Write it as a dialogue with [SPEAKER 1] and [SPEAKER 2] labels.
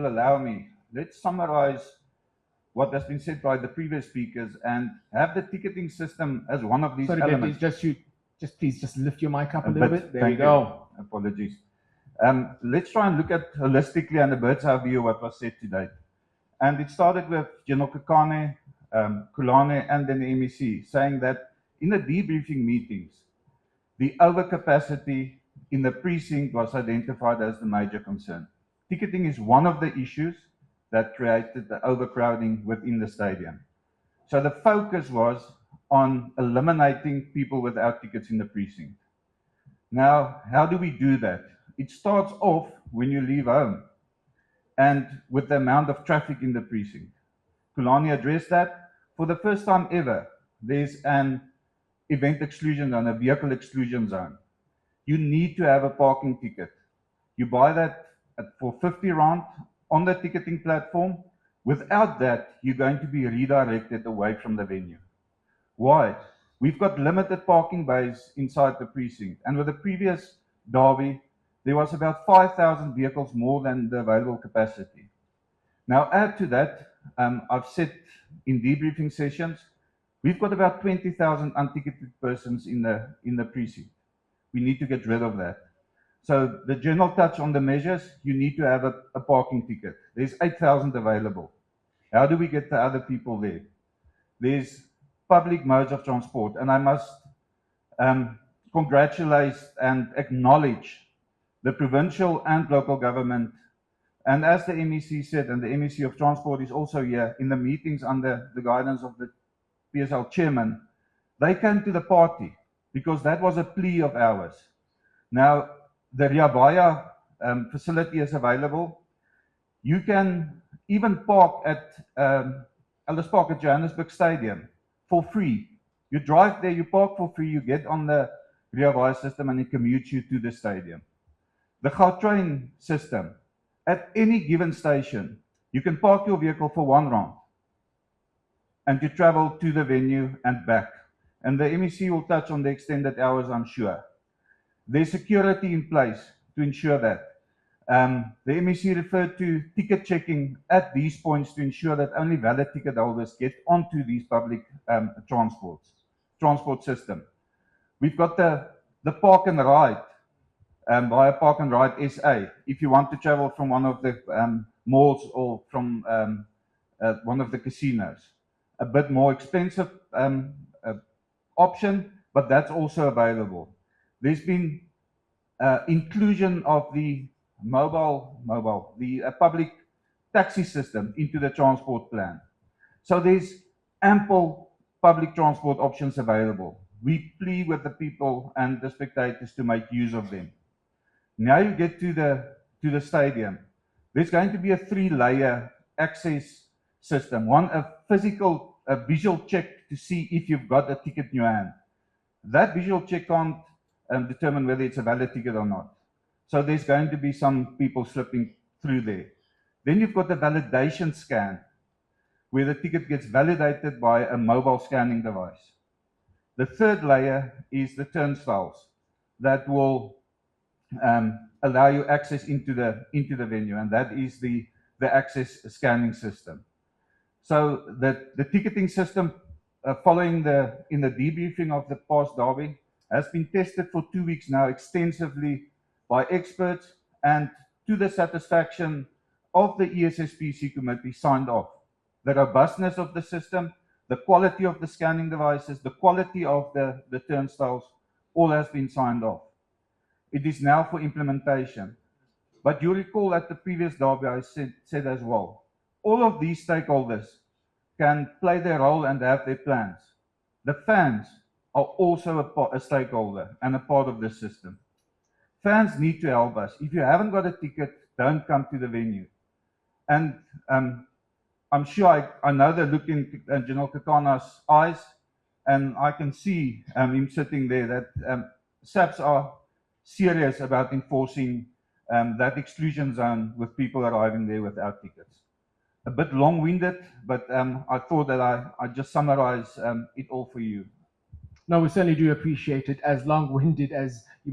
[SPEAKER 1] allow me, let's summarize what has been said by the previous speakers and have the ticketing system as one of these
[SPEAKER 2] Sorry,
[SPEAKER 1] elements.
[SPEAKER 2] please just lift your mic up a little bit. There we
[SPEAKER 1] Thank you.
[SPEAKER 2] go.
[SPEAKER 1] Apologies. Let's try and look at holistically and a bird's eye view what was said today. And it started with General Kekane, Kulane, and then the MEC saying that in the debriefing meetings, the overcapacity in the precinct was identified as the major concern. Ticketing is one of the issues that created the overcrowding within the stadium. So the focus was on eliminating people without tickets in the precinct. Now, how do we do that? It starts off when you leave home and with the amount of traffic in the precinct. Kulani addressed that. For the first time ever, there's an event exclusion zone, a vehicle exclusion zone. You need to have a parking ticket. You buy that for 50 rand on the ticketing platform. Without that, you're going to be redirected away from the venue. Why? We've got limited parking bays inside the precinct. And with the previous derby, there was about 5,000 vehicles more than the available capacity. Now, add to that, I've said in debriefing sessions, we've got about 20,000 unticketed persons in the precinct. We need to get rid of that. So the general touch on the measures, you need to have a parking ticket. There's 8,000 available. How do we get the other people there? There's public modes of transport, and I must congratulate and acknowledge the provincial and local government. And as the MEC said, and the MEC of Transport is also here in the meetings under the guidance of the PSL chairman, they came to the party because that was a plea of ours. Now, the Rea Vaya facility is available. You can even park at Ellis Park at Johannesburg Stadium for free. You drive there, you park for free, you get on the Rea Vaya system and it commutes you to the stadium. The Gautrain system, at any given station, you can park your vehicle for R1 and you travel to the venue and back. And the MEC will touch on the extended hours, I'm sure. There's security in place to ensure that. The MEC referred to ticket checking at these points to ensure that only valid ticket holders get onto these public transport system. We've got the park and ride via Park and Ride SA. If you want to travel from one of the malls or from one of the casinos, a bit more expensive option, but that's also available. There's been inclusion of the public taxi system into the transport plan. So there's ample public transport options available. We plead with the people and the spectators to make use of them. Now you get to the stadium. There's going to be a 3-layer access system. One, a visual check to see if you've got a ticket in your hand. That visual check can't determine whether it's a valid ticket or not. So there's going to be some people slipping through there. Then you've got the validation scan, where the ticket gets validated by a mobile scanning device. The third layer is the turnstiles that will allow you access into the venue, and that is the access scanning system. So the ticketing system, following in the debriefing of the past derby, has been tested for 2 weeks now extensively by experts, and to the satisfaction of the ESSPC committee, signed off. The robustness of the system, the quality of the scanning devices, the quality of the turnstiles, all has been signed off. It is now for implementation. But you recall at the previous derby I said as well, all of these stakeholders can play their role and have their plans. The fans are also a stakeholder and a part of this system. Fans need to help us. If you haven't got a ticket, don't come to the venue. And I'm sure I know the look in General Kekane's eyes, and I can see him sitting there, that SAPS are serious about enforcing that exclusion zone with people arriving there without tickets. A bit long-winded, but I thought that I just summarize it all for you.
[SPEAKER 2] No, we certainly do appreciate it, as long-winded as you might.